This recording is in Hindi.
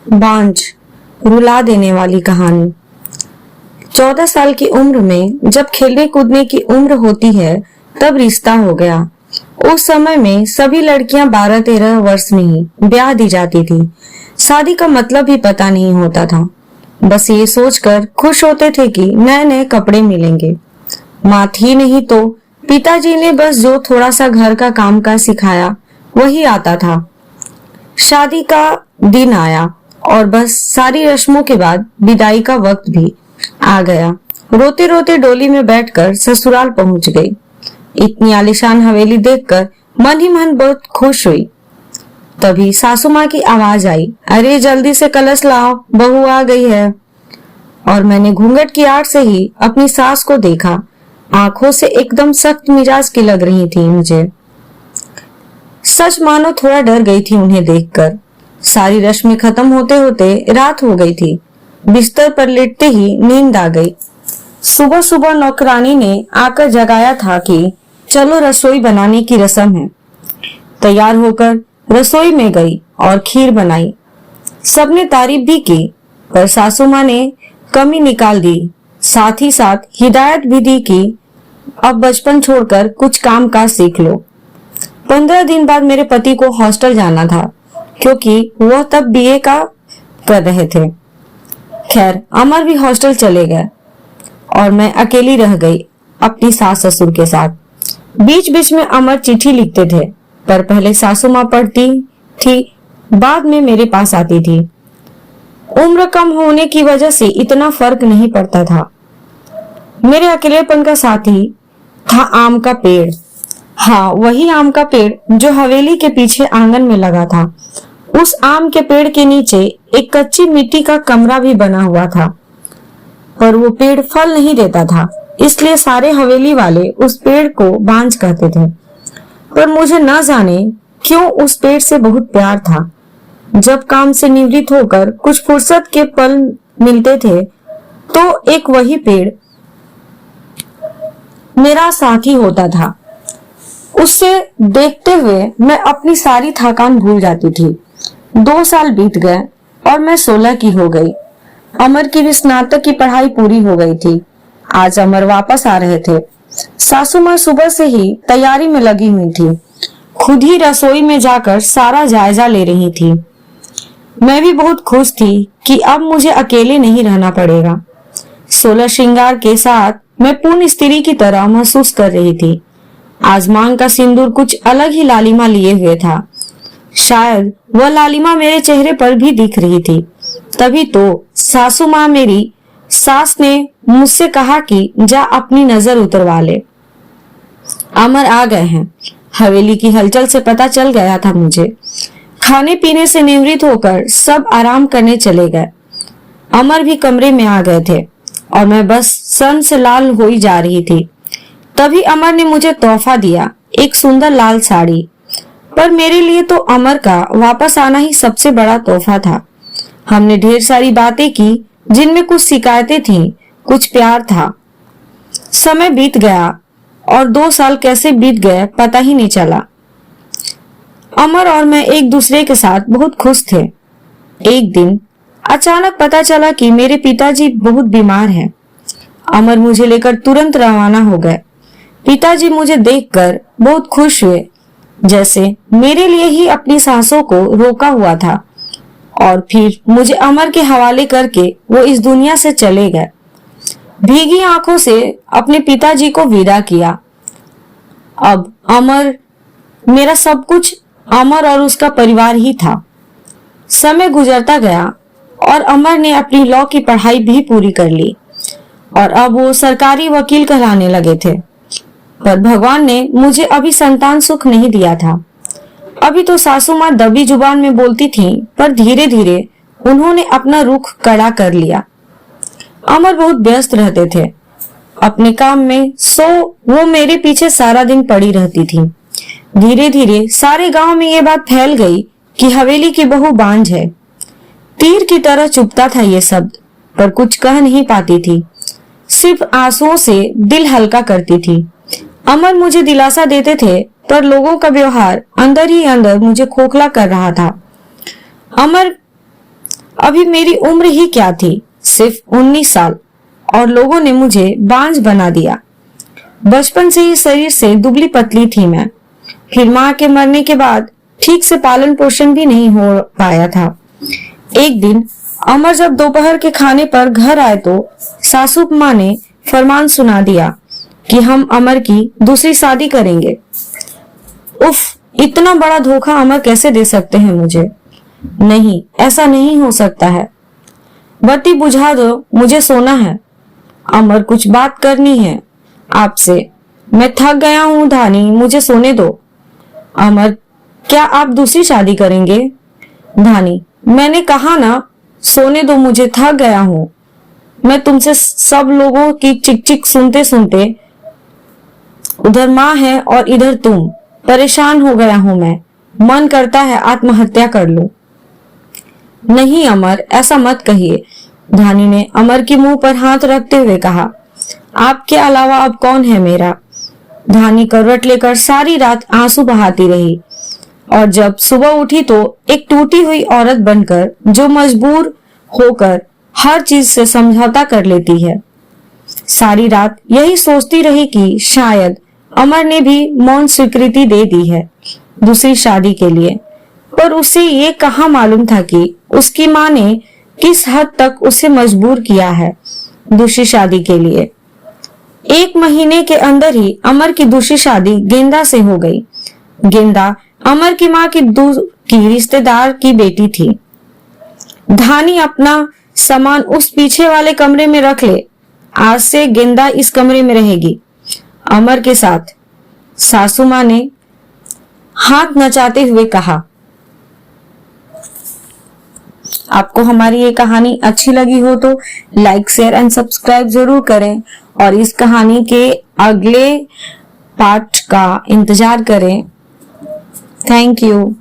बांझ रुला देने वाली कहानी। 14 साल की उम्र में जब खेलने कूदने की उम्र होती है तब रिश्ता हो गया। उस समय में सभी लड़कियां 12-13 वर्ष में ही ब्याह दी जाती थी। शादी का मतलब भी पता नहीं होता था। बस ये सोचकर खुश होते थे कि नए नए कपड़े मिलेंगे। माँ थी नहीं तो पिताजी ने बस जो थोड़ा सा घर का काम काज सिखाया वही आता था। शादी का दिन आया और बस सारी रस्मों के बाद विदाई का वक्त भी आ गया। रोते रोते डोली में बैठकर ससुराल पहुंच गई। इतनी आलीशान हवेली देखकर मन ही मन बहुत खुश हुई। तभी सासू माँ की आवाज आई, अरे जल्दी से कलश लाओ, बहू आ गई है। और मैंने घूंघट की आड़ से ही अपनी सास को देखा। आंखों से एकदम सख्त मिजाज की लग रही थी मुझे। सच मानो थोड़ा डर गई थी उन्हें देखकर। सारी रस्में खत्म होते होते रात हो गई थी। बिस्तर पर लेटते ही नींद आ गई। सुबह सुबह नौकरानी ने आकर जगाया था कि चलो रसोई बनाने की रस्म है। तैयार होकर रसोई में गई और खीर बनाई। सबने तारीफ भी की, पर सासू माँ ने कमी निकाल दी। साथ ही साथ हिदायत भी दी कि अब बचपन छोड़कर कुछ काम काज सीख लो। 15 दिन बाद मेरे पति को हॉस्टल जाना था, क्योंकि वह तब बीए का कर रहे थे। खैर, अमर भी हॉस्टल चले गए और मैं अकेली रह गई अपनी सास ससुर के साथ। बीच बीच में अमर चिट्ठी लिखते थे, पर पहले सासू माँ पढ़ती थी, बाद में मेरे पास आती थी। उम्र कम होने की वजह से इतना फर्क नहीं पड़ता था। मेरे अकेलेपन का साथी था आम का पेड़। हाँ, वही आम का पेड़ जो हवेली के पीछे आंगन में लगा था। उस आम के पेड़ के नीचे एक कच्ची मिट्टी का कमरा भी बना हुआ था, पर वो पेड़ फल नहीं देता था, इसलिए सारे हवेली वाले उस पेड़ को बांझ कहते थे। पर मुझे न जाने क्यों उस पेड़ से बहुत प्यार था। जब काम से निवृत्त होकर कुछ फुर्सत के पल मिलते थे तो एक वही पेड़ मेरा साथी होता था। उससे देखते हुए मैं अपनी सारी थकान भूल जाती थी। 2 साल बीत गए और मैं 16 की हो गई। अमर की भी स्नातक की पढ़ाई पूरी हो गई थी। आज अमर वापस आ रहे थे। सासू माँ सुबह से ही तैयारी में लगी हुई थी। खुद ही रसोई में जाकर सारा जायजा ले रही थी। मैं भी बहुत खुश थी कि अब मुझे अकेले नहीं रहना पड़ेगा। 16 श्रृंगार के साथ मैं पूर्ण स्त्री की तरह महसूस कर रही थी। आज मांग का सिंदूर कुछ अलग ही लालिमा लिए हुए था। शायद वह लालिमा मेरे चेहरे पर भी दिख रही थी। तभी तो सासू माँ मेरी सास ने मुझसे कहा कि जा अपनी नजर उतरवा ले, अमर आ गए हैं। हवेली की हलचल से पता चल गया था मुझे। खाने पीने से निवृत्त होकर सब आराम करने चले गए। अमर भी कमरे में आ गए थे और मैं बस सन से लाल होई जा रही थी। तभी अमर ने मुझे तोहफा दिया, एक सुंदर लाल साड़ी। पर मेरे लिए तो अमर का वापस आना ही सबसे बड़ा तोहफा था। हमने ढेर सारी बातें की, जिनमें कुछ शिकायतें थीं, कुछ प्यार था। समय बीत गया और 2 साल कैसे बीत गए पता ही नहीं चला। अमर और मैं एक दूसरे के साथ बहुत खुश थे। एक दिन अचानक पता चला कि मेरे पिताजी बहुत बीमार हैं। अमर मुझे लेकर तुरंत रवाना हो गए। पिताजी मुझे देखकर बहुत खुश हुए, जैसे मेरे लिए ही अपनी सांसों को रोका हुआ था, और फिर मुझे अमर के हवाले करके वो इस दुनिया से चले गए। भीगी आंखों से अपने पिताजी को विदा किया। अब अमर मेरा सब कुछ, अमर और उसका परिवार ही था। समय गुजरता गया और अमर ने अपनी लॉ की पढ़ाई भी पूरी कर ली और अब वो सरकारी वकील कहलाने लगे थे। पर भगवान ने मुझे अभी संतान सुख नहीं दिया था। अभी तो सासू माँ दबी जुबान में बोलती थीं, पर धीरे धीरे उन्होंने अपना रुख कड़ा कर लिया। अमर बहुत व्यस्त रहते थे अपने काम में, सो वो मेरे पीछे सारा दिन पड़ी रहती थी। धीरे धीरे सारे गांव में ये बात फैल गई कि हवेली की बहू बांझ है। तीर की तरह चुभता था ये शब्द, पर कुछ कह नहीं पाती थी, सिर्फ आंसुओं से दिल हल्का करती थी। अमर मुझे दिलासा देते थे, पर लोगों का व्यवहार अंदर ही अंदर मुझे खोखला कर रहा था। अमर अभी मेरी उम्र ही क्या थी, सिर्फ 19 साल, और लोगों ने मुझे बांझ बना दिया। बचपन से ही शरीर से दुबली पतली थी मैं। फिर माँ के मरने के बाद ठीक से पालन पोषण भी नहीं हो पाया था। एक दिन अमर जब दोपहर के खाने पर घर आए तो सासू माँ ने फरमान सुना दिया कि हम अमर की दूसरी शादी करेंगे। उफ, इतना बड़ा धोखा अमर कैसे दे सकते हैं मुझे? नहीं, ऐसा नहीं हो सकता है। बत्ती बुझा दो, मुझे सोना है। अमर, कुछ बात करनी है आपसे। मैं थक गया हूँ धानी, मुझे सोने दो। अमर, क्या आप दूसरी शादी करेंगे? धानी, मैंने कहा ना, सोने दो, मुझे थक गया हूँ। मैं तुमसे सब लोगों की चिक चिक सुनते सुनते, उधर माँ है और इधर तुम, परेशान हो गया हूं मैं। मन करता है आत्महत्या कर लूं। नहीं अमर, ऐसा मत कहिए, धानी ने अमर के मुंह पर हाथ रखते हुए कहा। आपके अलावा अब कौन है मेरा? धानी करवट लेकर सारी रात आंसू बहाती रही और जब सुबह उठी तो एक टूटी हुई औरत बनकर, जो मजबूर होकर हर चीज से समझौता कर लेती है। सारी रात यही सोचती रही कि शायद अमर ने भी मौन स्वीकृति दे दी है दूसरी शादी के लिए, पर उसे ये कहाँ मालूम था कि उसकी माँ ने किस हद तक उसे मजबूर किया है दूसरी शादी के लिए। 1 महीने के अंदर ही अमर की दूसरी शादी गेंदा से हो गई। गेंदा अमर की माँ की दूर की रिश्तेदार की बेटी थी। धानी अपना सामान उस पीछे वाले कमरे में रख ले, आज से गेंदा इस कमरे में रहेगी अमर के साथ, सासू माँ ने हाथ नचाते हुए कहा। आपको हमारी ये कहानी अच्छी लगी हो तो लाइक, शेयर एंड सब्सक्राइब जरूर करें और इस कहानी के अगले पार्ट का इंतजार करें। Thank you.